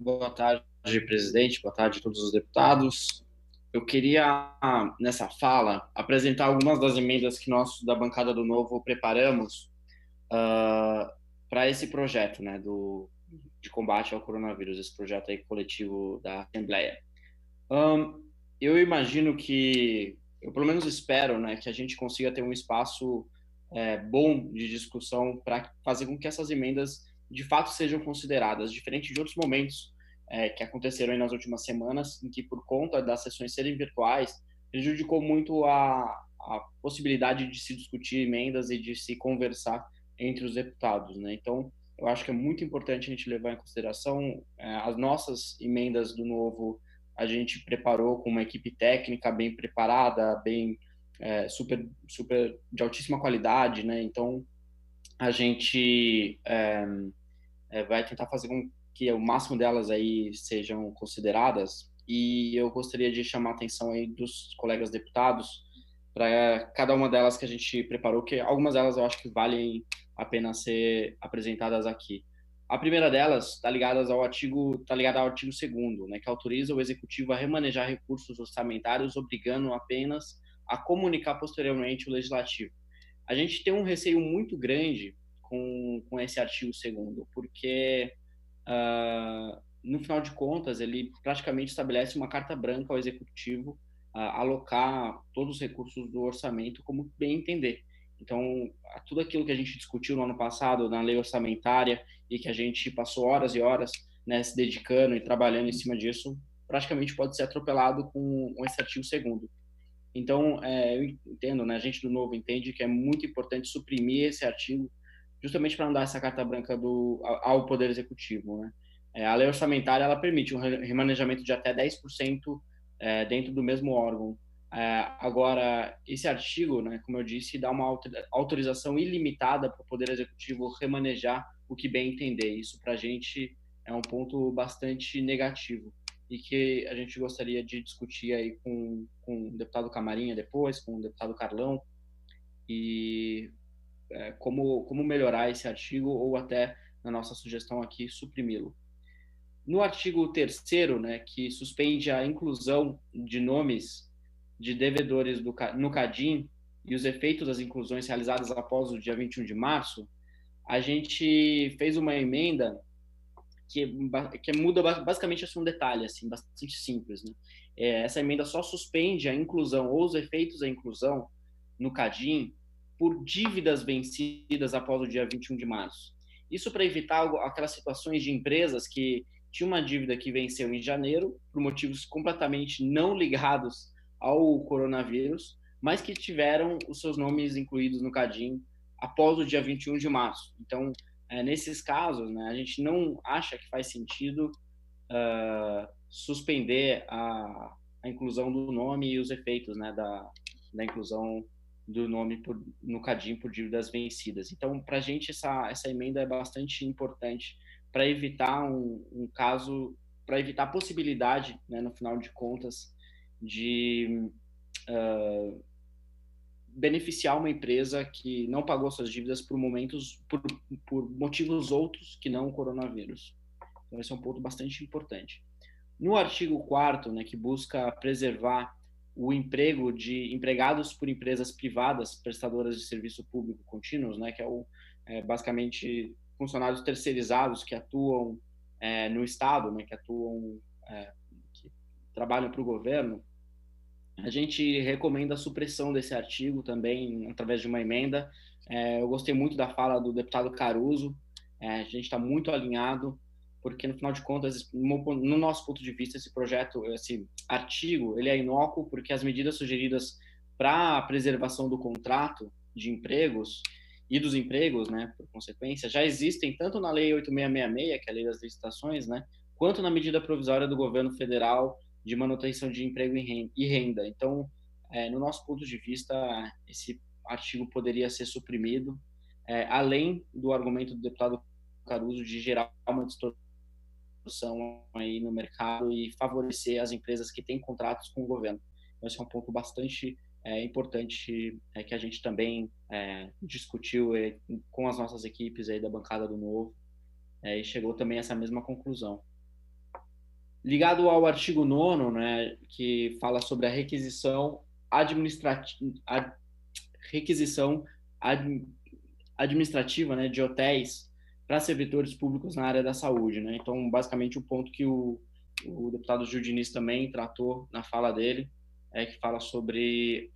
Boa tarde, presidente. Boa tarde a todos os deputados. Eu queria, nessa fala, apresentar algumas das emendas que nós, da bancada do Novo, preparamos para esse projeto, né, de combate ao coronavírus, esse projeto aí coletivo da Assembleia. Eu imagino que, eu pelo menos espero, né, que a gente consiga ter um espaço bom de discussão para fazer com que essas emendas de fato sejam consideradas, diferente de outros momentos que aconteceram aí nas últimas semanas, em que por conta das sessões serem virtuais, prejudicou muito a possibilidade de se discutir emendas e de se conversar entre os deputados, né? Então, eu acho que é muito importante a gente levar em consideração as nossas emendas do Novo. A gente preparou com uma equipe técnica bem preparada, bem super de altíssima qualidade, né? Então a gente vai tentar fazer com que o máximo delas aí sejam consideradas, e eu gostaria de chamar a atenção aí dos colegas deputados para cada uma delas que a gente preparou, que algumas delas eu acho que valem a pena ser apresentadas aqui. A primeira delas tá ligada ao artigo 2º, né, que autoriza o executivo a remanejar recursos orçamentários, obrigando apenas a comunicar posteriormente o legislativo. A gente tem um receio muito grande com esse artigo 2º, porque no final de contas, ele praticamente estabelece uma carta branca ao executivo alocar todos os recursos do orçamento como bem entender. Então, tudo aquilo que a gente discutiu no ano passado na lei orçamentária e que a gente passou horas e horas, né, se dedicando e trabalhando em cima disso, praticamente pode ser atropelado com esse artigo 2º. Então, eu entendo, né, a gente do Novo entende que é muito importante suprimir esse artigo justamente para não dar essa carta branca ao Poder Executivo, né? A lei orçamentária ela permite um remanejamento de até 10% dentro do mesmo órgão. Agora, esse artigo, né, como eu disse, dá uma autorização ilimitada para o Poder Executivo remanejar o que bem entender. Isso, para a gente, é um ponto bastante negativo e que a gente gostaria de discutir aí com o deputado Camarinha depois, com o deputado Carlão, e como melhorar esse artigo ou até, na nossa sugestão aqui, suprimi-lo. No artigo 3º, né, que suspende a inclusão de nomes de devedores no CADIM e os efeitos das inclusões realizadas após o dia 21 de março, a gente fez uma emenda que muda basicamente assim, um detalhe assim, bastante simples. Né? Essa emenda só suspende a inclusão ou os efeitos da inclusão no CADIM por dívidas vencidas após o dia 21 de março. Isso para evitar aquelas situações de empresas que tinham uma dívida que venceu em janeiro, por motivos completamente não ligados ao coronavírus, mas que tiveram os seus nomes incluídos no CADIM após o dia 21 de março. Então, nesses casos, né, a gente não acha que faz sentido suspender a inclusão do nome e os efeitos, né, da inclusão do nome no CADIM por dívidas vencidas. Então, para a gente, essa emenda é bastante importante para evitar um caso, para evitar a possibilidade, né, no final de contas, de beneficiar uma empresa que não pagou suas dívidas por motivos outros que não o coronavírus. Então, esse é um ponto bastante importante. No artigo 4º, né, que busca preservar o emprego de empregados por empresas privadas prestadoras de serviço público contínuos, né, que basicamente funcionários terceirizados que atuam no Estado, né, que trabalham para o governo. A gente recomenda a supressão desse artigo também através de uma emenda. Eu gostei muito da fala do deputado Caruso. A gente está muito alinhado, porque no final de contas, no nosso ponto de vista, esse artigo, ele é inócuo porque as medidas sugeridas para a preservação do contrato de empregos e dos empregos, né, por consequência, já existem tanto na Lei 8666, que é a Lei das Licitações, né, quanto na medida provisória do governo federal de manutenção de emprego e renda. Então, no nosso ponto de vista, esse artigo poderia ser suprimido, além do argumento do deputado Caruso de gerar uma distorção aí no mercado e favorecer as empresas que têm contratos com o governo. Então, esse é um ponto bastante importante que a gente também discutiu com as nossas equipes aí da bancada do Novo e chegou também a essa mesma conclusão. Ligado ao artigo 9º, né, que fala sobre a requisição ad, administrativa, né, de hotéis para servidores públicos na área da saúde, né? Então, basicamente, o ponto que o deputado Gil Diniz também tratou na fala dele é que fala sobre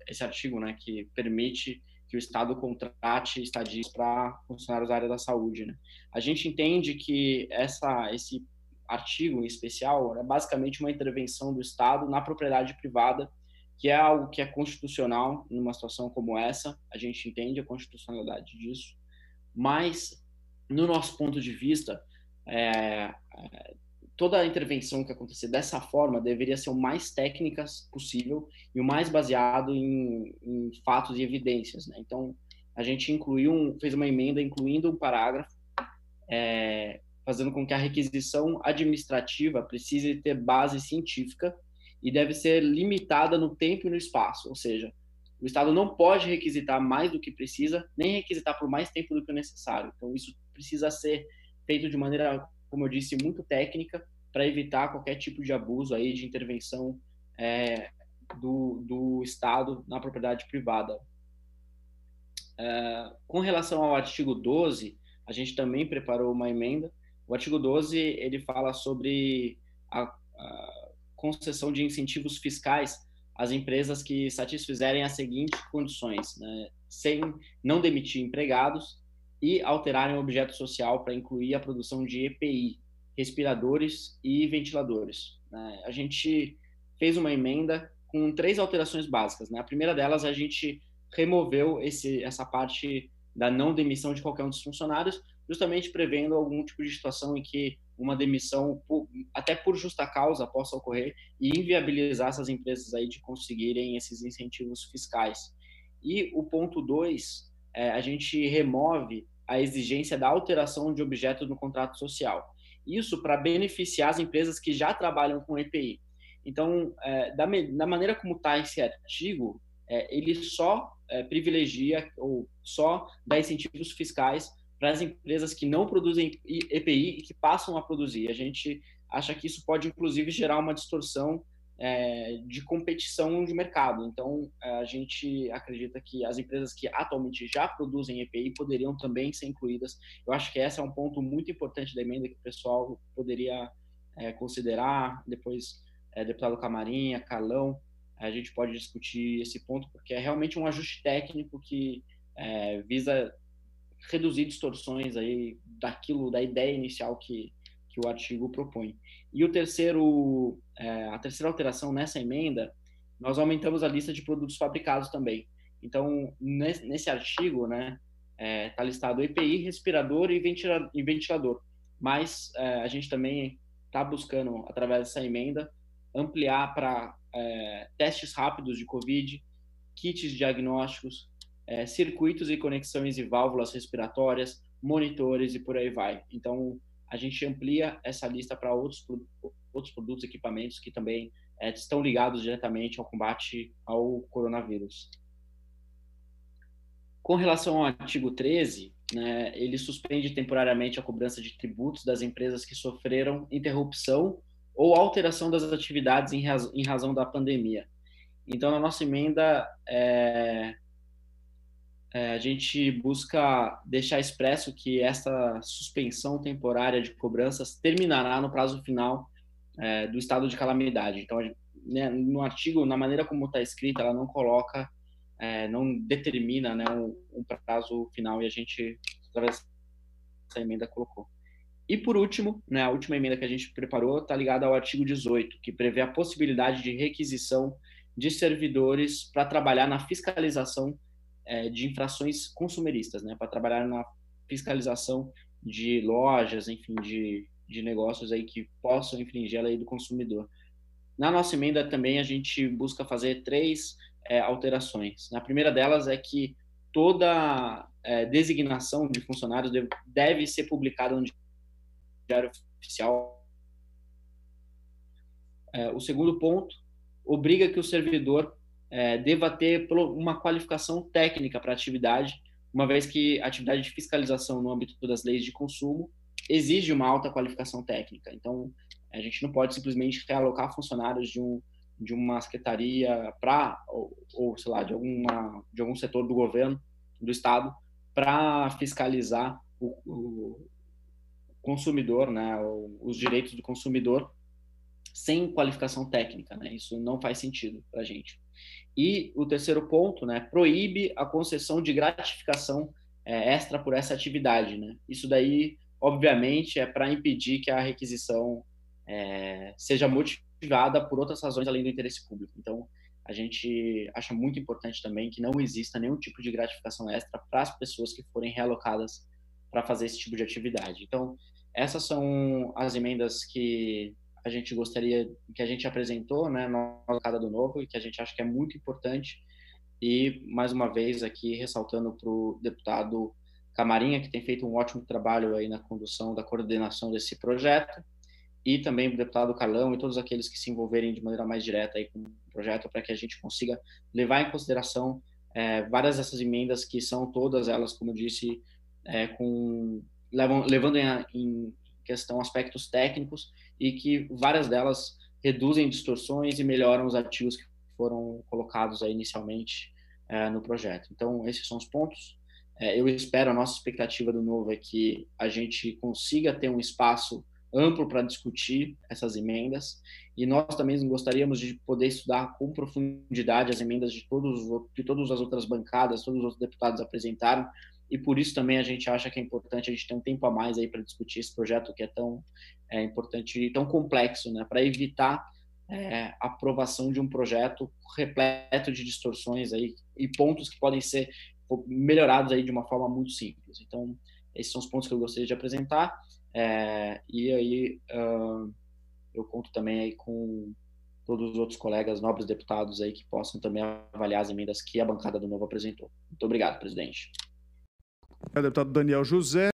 esse artigo, né, que permite que o Estado contrate estadistas para funcionários da área da saúde, né? A gente entende que esse artigo em especial é basicamente uma intervenção do Estado na propriedade privada, que é algo que é constitucional numa situação como essa. A gente entende a constitucionalidade disso, mas, no nosso ponto de vista, é, toda a intervenção que acontecer dessa forma deveria ser o mais técnica possível e o mais baseado em fatos e evidências, né? Então, a gente fez uma emenda incluindo um parágrafo, fazendo com que a requisição administrativa precise ter base científica e deve ser limitada no tempo e no espaço, ou seja, o Estado não pode requisitar mais do que precisa, nem requisitar por mais tempo do que é necessário. Então, isso precisa ser feito de maneira, como eu disse, muito técnica, para evitar qualquer tipo de abuso aí, de intervenção do Estado na propriedade privada. Com relação ao artigo 12, a gente também preparou uma emenda. O artigo 12, ele fala sobre a concessão de incentivos fiscais às empresas que satisfizerem as seguintes condições, né? Sem não demitir empregados e alterarem o objeto social para incluir a produção de EPI, respiradores e ventiladores, né? A gente fez uma emenda com 3 alterações básicas, né? A primeira delas, a gente removeu essa parte da não demissão de qualquer um dos funcionários, justamente prevendo algum tipo de situação em que uma demissão, até por justa causa, possa ocorrer e inviabilizar essas empresas aí de conseguirem esses incentivos fiscais. E o ponto 2, a gente remove a exigência da alteração de objeto no contrato social. Isso para beneficiar as empresas que já trabalham com EPI. Então, da maneira como está esse artigo, ele só privilegia ou só dá incentivos fiscais para as empresas que não produzem EPI e que passam a produzir. A gente acha que isso pode, inclusive, gerar uma distorção de competição de mercado. Então, a gente acredita que as empresas que atualmente já produzem EPI poderiam também ser incluídas. Eu acho que esse é um ponto muito importante da emenda que o pessoal poderia considerar. Depois, deputado Camarinha, Carlão, a gente pode discutir esse ponto, porque é realmente um ajuste técnico que visa reduzir distorções aí da ideia inicial que o artigo propõe. E a terceira alteração nessa emenda, nós aumentamos a lista de produtos fabricados também. Então, nesse artigo, né, está listado EPI, respirador e ventilador. Mas a gente também está buscando, através dessa emenda, ampliar para testes rápidos de COVID, kits diagnósticos, circuitos e conexões e válvulas respiratórias, monitores e por aí vai. Então, a gente amplia essa lista para outros produtos, equipamentos que também estão ligados diretamente ao combate ao coronavírus. Com relação ao artigo 13, né, ele suspende temporariamente a cobrança de tributos das empresas que sofreram interrupção ou alteração das atividades em razão da pandemia. Então, na nossa emenda, a gente busca deixar expresso que essa suspensão temporária de cobranças terminará no prazo final do estado de calamidade. Então, né, no artigo, na maneira como está escrita, ela não coloca, não determina, né, um prazo final, e a gente, através dessa emenda, colocou. E, por último, né, a última emenda que a gente preparou está ligada ao artigo 18, que prevê a possibilidade de requisição de servidores para trabalhar na fiscalização de infrações consumeristas, né, para trabalhar na fiscalização de lojas, enfim, de negócios aí que possam infringir a lei do consumidor. Na nossa emenda também a gente busca fazer 3 alterações. A primeira delas é que toda designação de funcionários deve ser publicada no Diário Oficial. O segundo ponto obriga que o servidor deva ter uma qualificação técnica para a atividade, uma vez que a atividade de fiscalização no âmbito das leis de consumo exige uma alta qualificação técnica. Então, A gente não pode simplesmente realocar funcionários de uma secretaria ou, sei lá, de algum setor do governo, do Estado, para fiscalizar o consumidor, né, os direitos do consumidor sem qualificação técnica, né? Isso não faz sentido para a gente. E o terceiro ponto, né, proíbe a concessão de gratificação extra por essa atividade, né? Isso daí, obviamente, é para impedir que a requisição seja motivada por outras razões além do interesse público. Então, a gente acha muito importante também que não exista nenhum tipo de gratificação extra para as pessoas que forem realocadas para fazer esse tipo de atividade. Então, essas são as emendas que a gente gostaria, que a gente apresentou, né, na bancada do Novo, e que a gente acha que é muito importante. E, mais uma vez, aqui ressaltando para o deputado Camarinha, que tem feito um ótimo trabalho aí na condução, da coordenação desse projeto, e também para o deputado Carlão e todos aqueles que se envolverem de maneira mais direta aí com o projeto, para que a gente consiga levar em consideração várias dessas emendas, que são todas elas, como eu disse, levando em questão aspectos técnicos, e que várias delas reduzem distorções e melhoram os artigos que foram colocados aí inicialmente no projeto. Então, esses são os pontos. Eu espero, a nossa expectativa do Novo é que a gente consiga ter um espaço amplo para discutir essas emendas, e nós também gostaríamos de poder estudar com profundidade as emendas de todas as outras bancadas, todos os outros deputados apresentaram, e por isso também a gente acha que é importante a gente ter um tempo a mais aí para discutir esse projeto que é tão importante e tão complexo, né, para evitar a aprovação de um projeto repleto de distorções aí e pontos que podem ser melhorados aí de uma forma muito simples. Então, esses são os pontos que eu gostaria de apresentar. E aí eu conto também aí com todos os outros colegas, nobres deputados aí, que possam também avaliar as emendas que a bancada do Novo apresentou. Muito obrigado, presidente. Deputado Daniel José.